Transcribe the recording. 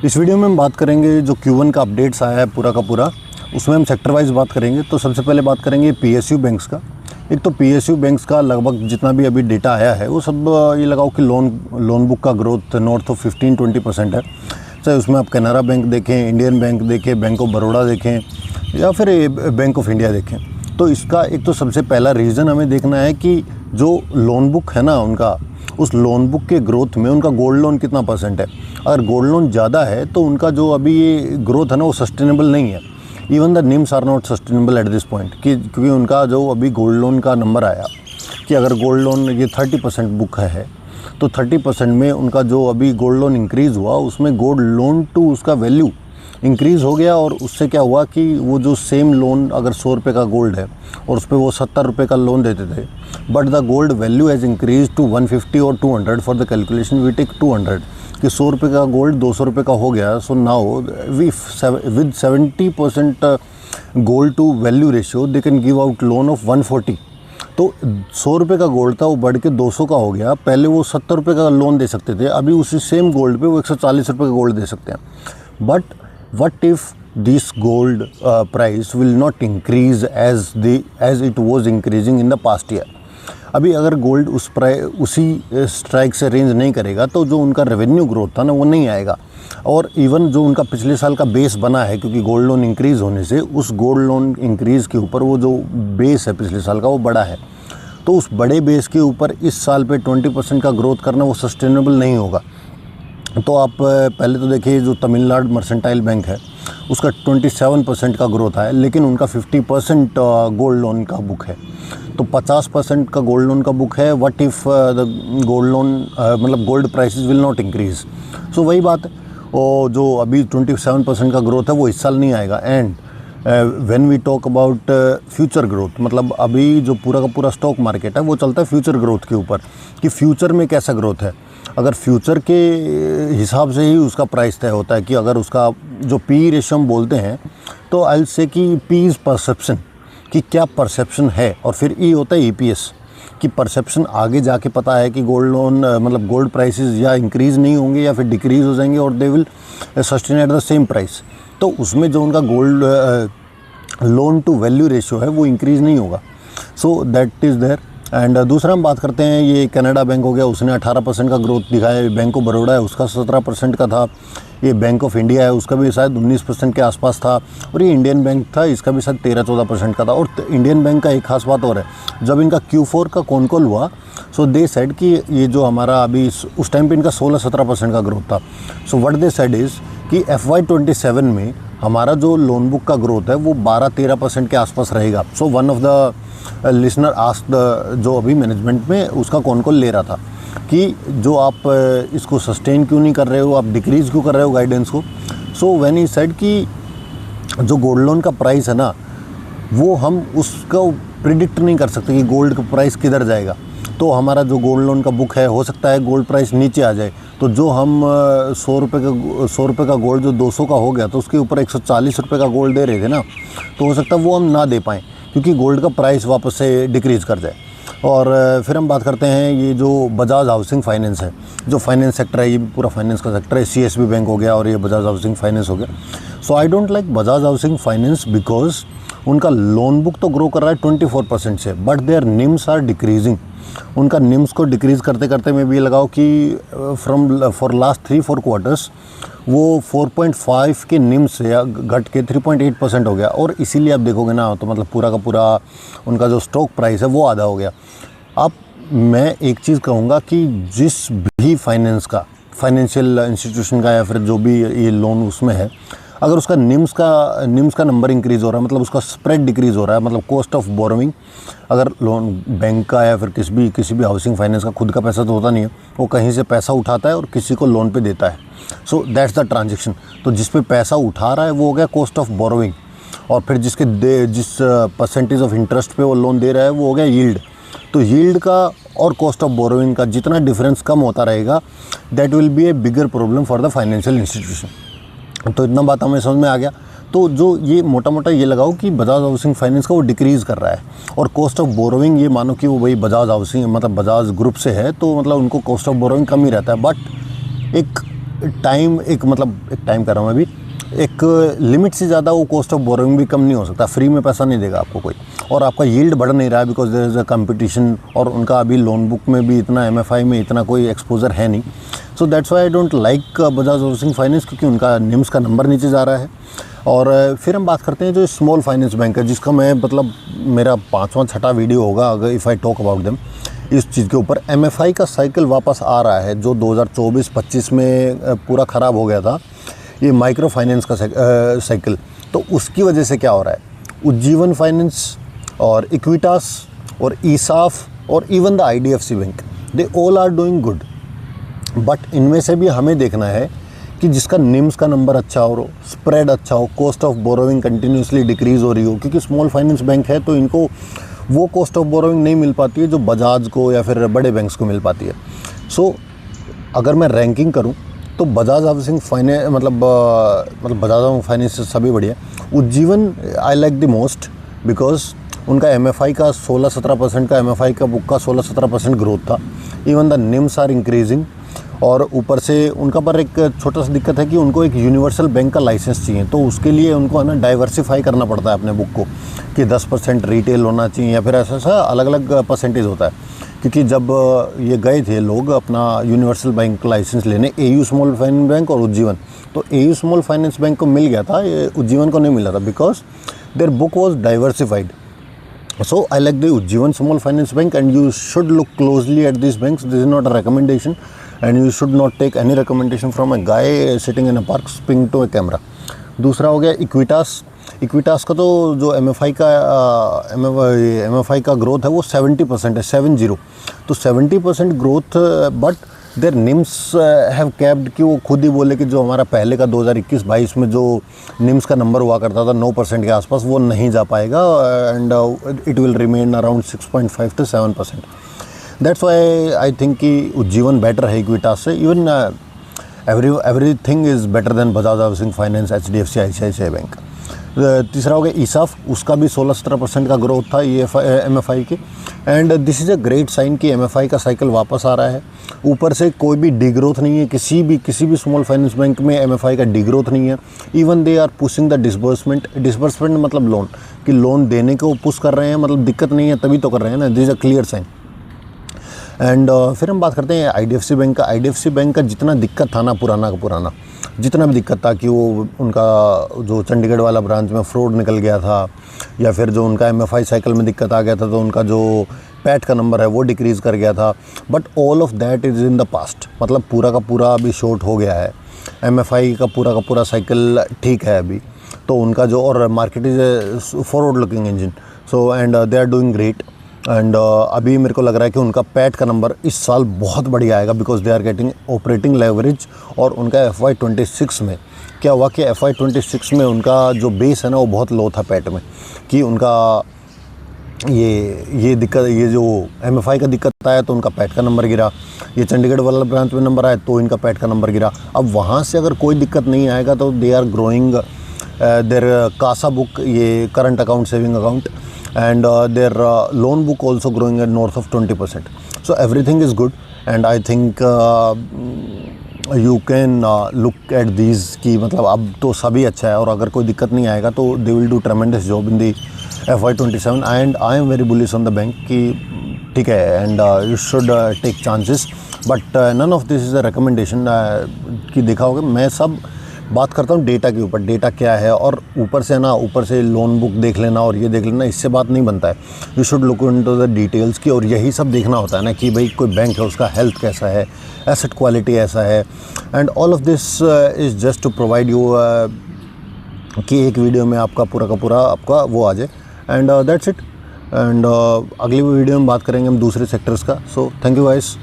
इस वीडियो में हम बात करेंगे जो Q1 का अपडेट्स आया है पूरा का पूरा, उसमें हम सेक्टर वाइज बात करेंगे। तो सबसे पहले बात करेंगे PSU बैंक्स का। एक तो PSU बैंक्स का लगभग जितना भी अभी डेटा आया है वो सब ये लगाओ कि लोन बुक का ग्रोथ नॉर्थ ऑफ 15-20% है। चाहे उसमें आप कैनरा बैंक देखें, इंडियन बैंक देखें, बैंक ऑफ बड़ौदा देखें या फिर बैंक ऑफ इंडिया देखें। तो इसका एक तो सबसे पहला रीज़न हमें देखना है कि जो लोन बुक है ना उनका, उस लोन बुक के ग्रोथ में उनका गोल्ड लोन कितना परसेंट है। अगर गोल्ड लोन ज़्यादा है तो उनका जो अभी ये ग्रोथ है ना वो सस्टेनेबल नहीं है। Even the NIMs are not sustainable at this point क्योंकि उनका जो अभी गोल्ड लोन का नंबर आया कि अगर गोल्ड लोन ये 30% बुक है तो 30% में उनका जो अभी गोल्ड लोन इंक्रीज़ हुआ उसमें गोल्ड लोन टू उसका वैल्यू इंक्रीज़ हो गया। और उससे क्या हुआ कि वो जो सेम लोन अगर 100 रुपये का गोल्ड है और उस पर वो 70 रुपये का लोन देते थे, but the gold value has increase to 150 और 200 for the calculation we take 200 कि 100 रुपये का गोल्ड 200 रुपये का हो गया। So now with 70% gold to value ratio they can give out loan of 140। तो 100 रुपये का गोल्ड था वो बढ़ के 200 का हो गया। पहले वो 70 रुपये का लोन दे सकते थे, अभी उसी सेम गोल्ड पे वो 140 रुपये का गोल्ड दे सकते हैं। But what if this gold price will not increase as it was increasing in the past year। अभी अगर गोल्ड उसी स्ट्राइक से रेंज नहीं करेगा तो जो उनका रेवेन्यू ग्रोथ था ना वो नहीं आएगा। और इवन जो उनका पिछले साल का बेस बना है क्योंकि गोल्ड लोन इंक्रीज़ होने से उस गोल्ड लोन इंक्रीज़ के ऊपर वो जो बेस है पिछले साल का वो बड़ा है। तो उस बड़े बेस के ऊपर इस साल पे 20% का ग्रोथ करना वो सस्टेनेबल नहीं होगा। तो आप पहले तो देखिए जो तमिलनाडु मर्सेंटाइल बैंक है उसका 27% का ग्रोथ है, लेकिन उनका 50% गोल्ड लोन का बुक है। तो 50% का गोल्ड लोन का बुक है। What if the gold loan मतलब gold prices will not increase. So वही बात है, और जो अभी 27% का ग्रोथ है वो इस साल नहीं आएगा। And when we talk about future growth, मतलब अभी जो पूरा का पूरा स्टॉक मार्केट है वो चलता है फ्यूचर ग्रोथ के ऊपर कि फ्यूचर में कैसा ग्रोथ है। अगर फ्यूचर के हिसाब से ही उसका प्राइस तय होता है कि अगर उसका जो पी रेशियो हम बोलते हैं तो आई से कि पी इज़ परसेप्शन कि क्या परसेप्शन है, और फिर ई होता है EPS कि परसेप्शन आगे जाके पता है कि गोल्ड लोन मतलब गोल्ड प्राइसेस या इंक्रीज़ नहीं होंगे या फिर डिक्रीज़ हो जाएंगे और they will sustain at the same price. तो उसमें जो उनका gold loan to value ratio है वो इंक्रीज़ नहीं होगा। So that is there. And दूसरा हम बात करते हैं ये कनाडा बैंक हो गया, उसने 18% का ग्रोथ दिखाया। बैंक ऑफ बड़ौदा है उसका 17% का था। ये बैंक ऑफ इंडिया है उसका भी शायद 19% के आसपास था। और ये इंडियन बैंक था इसका भी शायद 13-14% का था। और इंडियन बैंक का एक खास बात और है, जब इनका Q4 का कॉन कॉल हुआ सो दे सेड कि ये जो हमारा अभी उस टाइम पे इनका 16-17% का ग्रोथ था। So what they said is कि FY27 में हमारा जो लोन बुक का ग्रोथ है वो 12-13% के आसपास रहेगा। So one of the listener asked जो अभी मैनेजमेंट में उसका कॉन कॉल ले रहा था कि जो आप इसको सस्टेन क्यों नहीं कर रहे हो, आप डिक्रीज़ क्यों कर रहे हो गाइडेंस को। सो व्हेन ही सेड कि जो गोल्ड लोन का प्राइस है ना वो हम उसका प्रिडिक्ट नहीं कर सकते कि गोल्ड का प्राइस किधर जाएगा। तो हमारा जो गोल्ड लोन का बुक है हो सकता है गोल्ड प्राइस नीचे आ जाए। तो जो हम 100 रुपये का गोल्ड जो 200 का हो गया तो उसके ऊपर 140 रुपये का गोल्ड दे रहे थे ना, तो हो सकता है वो हम ना दे पाएँ क्योंकि गोल्ड का प्राइस वापस से डिक्रीज़ कर जाए। और फिर हम बात करते हैं ये जो बजाज हाउसिंग फाइनेंस है, जो फाइनेंस सेक्टर है ये भी पूरा फाइनेंस का सेक्टर है। CSB बैंक हो गया और ये बजाज हाउसिंग फाइनेंस हो गया। So I don't like Bajaj housing finance because उनका लोन बुक तो ग्रो कर रहा है 24% से, but their NIMs are decreasing. उनका निम्स को डिक्रीज़ करते करते मैं भी ये लगाओ कि फॉर लास्ट 3-4 क्वार्टर्स वो 4.5 के निम्स से घट के 3.8% हो गया। और इसीलिए आप देखोगे ना तो मतलब पूरा का पूरा उनका जो स्टॉक प्राइस है वो आधा हो गया। अब मैं एक चीज़ कहूँगा कि जिस भी फाइनेंशियल इंस्टीट्यूशन का या फिर जो भी ये लोन उसमें है, अगर उसका निम्स का नंबर इंक्रीज़ हो रहा है मतलब उसका स्प्रेड डिक्रीज़ हो रहा है, मतलब कॉस्ट ऑफ बोरोइंग, अगर लोन बैंक का या फिर किसी भी हाउसिंग फाइनेंस का खुद का पैसा तो होता नहीं है, वो कहीं से पैसा उठाता है और किसी को लोन पे देता है। So that's the transaction. तो जिस पे पैसा उठा रहा है वो हो गया कॉस्ट ऑफ बोरोइंग, और फिर जिस परसेंटेज ऑफ इंटरेस्ट पे वो लोन दे रहा है वो हो गया यील्ड। तो यील्ड का और कॉस्ट ऑफ बोरोइंग का जितना डिफरेंस कम होता रहेगा that will be A bigger problem for the financial institution. तो इतना बात हमें समझ में आ गया। तो जो ये मोटा मोटा ये लगाओ कि बजाज हाउसिंग फाइनेंस का वो डिक्रीज़ कर रहा है, और कॉस्ट ऑफ बोरोइंग ये मानो कि वो भाई बजाज हाउसिंग मतलब बजाज ग्रुप से है तो मतलब उनको कॉस्ट ऑफ बोरोइंग कम ही रहता है। बट एक टाइम एक टाइम कर रहा हूँ अभी, एक लिमिट से ज़्यादा वो कॉस्ट ऑफ बोरोइंग भी कम नहीं हो सकता। फ्री में पैसा नहीं देगा आपको कोई, और आपका यील्ड बढ़ नहीं रहा है because there is a competition, और उनका अभी लोन बुक में भी इतना MFI में इतना कोई एक्सपोजर है नहीं। So that's why I don't like Bajaj housing finance, क्योंकि उनका निम्स का नंबर नीचे जा रहा है। और फिर हम बात करते हैं जो स्मॉल फाइनेंस बैंक है, जिसका मैं मेरा 5वां 6वां वीडियो होगा अगर if I talk about them इस चीज़ के ऊपर। MFI का साइकिल वापस आ रहा है जो 2024-25 में पूरा ख़राब हो गया था, ये माइक्रो फाइनेंस का साइकिल। तो उसकी वजह से क्या हो रहा है, उज्जीवन फाइनेंस और इक्विटास और ईसाफ और even the IDFC bank, they all are doing good. But इनमें से भी हमें देखना है कि जिसका निम्स का नंबर अच्छा हो, स्प्रेड अच्छा हो, cost of borrowing continuously decrease हो रही हो, क्योंकि स्मॉल फाइनेंस बैंक है तो इनको वो कॉस्ट ऑफ बोरोइंग नहीं मिल पाती है जो बजाज को या फिर बड़े बैंक्स को मिल पाती है। सो अगर मैं रैंकिंग करूं तो Bajaj housing finance Bajaj housing finance से सभी बढ़िया। Ujjivan I like the most because उनका MFI का 16-17% का MFI का बुक का 16-17% ग्रोथ था। Even the NIMs are increasing, और ऊपर से उनका पर एक छोटा सा दिक्कत है कि उनको एक यूनिवर्सल बैंक का लाइसेंस चाहिए, तो उसके लिए उनको है ना डाइवर्सिफाई करना पड़ता है अपने बुक को, कि 10% रिटेल होना चाहिए या फिर ऐसा अलग अलग परसेंटेज होता है। क्योंकि जब ये गए थे लोग अपना यूनिवर्सल बैंक लाइसेंस लेने, AU स्मॉल फाइनेंस बैंक और उज्जीवन, तो AU स्मॉल फाइनेंस बैंक को मिल गया था, ये उज्जीवन को नहीं मिला था because their book was diversified. So I like the Ujjivan Small Finance Bank, and you should look closely at these banks. This is not a recommendation, and you should not take any recommendation from a guy sitting in a park speaking to a camera. दूसरा हो गया Equitas का, तो जो MFI का growth है वो 70% है, 70। तो 70% growth, but their NIMs have capped, कि वो खुद ही बोले कि जो हमारा पहले का 2021-22 में जो निम्स का नंबर हुआ करता था 9% के आसपास, वो नहीं जा पाएगा, and it will remain around 6.5 to 7%। That's why I think कि उज्जीवन बेटर है इक्विटास से। Even everything is better than Bajaj housing finance, HDFC, ICICI bank. तीसरा हो गया ईसाफ, उसका भी 16-17% का ग्रोथ था ये MFI के, and this is a great sign कि MFI का साइकिल वापस आ रहा है। ऊपर से कोई भी डिग्रोथ नहीं है, किसी भी स्मॉल फाइनेंस बैंक में MFI का डिग्रोथ नहीं है। Even they are pushing the disbursement मतलब लोन, कि लोन देने को पुश कर रहे हैं, मतलब दिक्कत नहीं है तभी तो कर रहे हैं ना, this is a clear sign. And फिर हम बात करते हैं IDFC बैंक का। IDFC बैंक का जितना दिक्कत था ना, पुराना जितना भी दिक्कत था कि वो उनका जो चंडीगढ़ वाला ब्रांच में फ्रॉड निकल गया था, या फिर जो उनका MFI साइकिल में दिक्कत आ गया था, तो उनका जो पैट का नंबर है वो डिक्रीज़ कर गया था, but all of that is in the past. मतलब पूरा का पूरा अभी शॉर्ट हो गया है, MFI का पूरा साइकिल ठीक है अभी, तो उनका जो, और market is forward looking engine, so and they are doing great. And अभी मेरे को लग रहा है कि उनका पैट का नंबर इस साल बहुत बढ़िया आएगा, because they are getting operating leverage. और उनका FY26 में क्या हुआ कि FY26 में उनका जो बेस है ना वो बहुत लो था पैट में, कि उनका ये दिक्कत, ये जो MFI का दिक्कत आया तो उनका पैट का नंबर गिरा, ये चंडीगढ़ वाला ब्रांच में नंबर आया तो इनका पैट का नंबर गिरा। अब वहाँ से अगर कोई दिक्कत नहीं आएगा तो they are growing their CASA book, ये current account, saving account, and their loan book also growing at north of 20%. So everything is good, and I think you can look at these कि मतलब अब तो सभी अच्छा है, और अगर कोई दिक्कत नहीं आएगा तो they will do tremendous job in the FY27, and I am very bullish on the bank कि ठीक है, and you should take chances, but none of this is a recommendation कि देखा होगा। मैं सब बात करता हूँ डेटा के ऊपर, डेटा क्या है, और ऊपर से लोन बुक देख लेना और ये देख लेना, इससे बात नहीं बनता है। You should look into the details की, और यही सब देखना होता है ना कि भाई कोई बैंक है उसका हेल्थ कैसा है, एसेट क्वालिटी ऐसा है, and all of this is just to provide you कि एक वीडियो में आपका पूरा आपका वो आ जाए, एंड दैट्स इट। एंड अगली वीडियो में बात करेंगे हम दूसरे सेक्टर्स का। So thank you guys.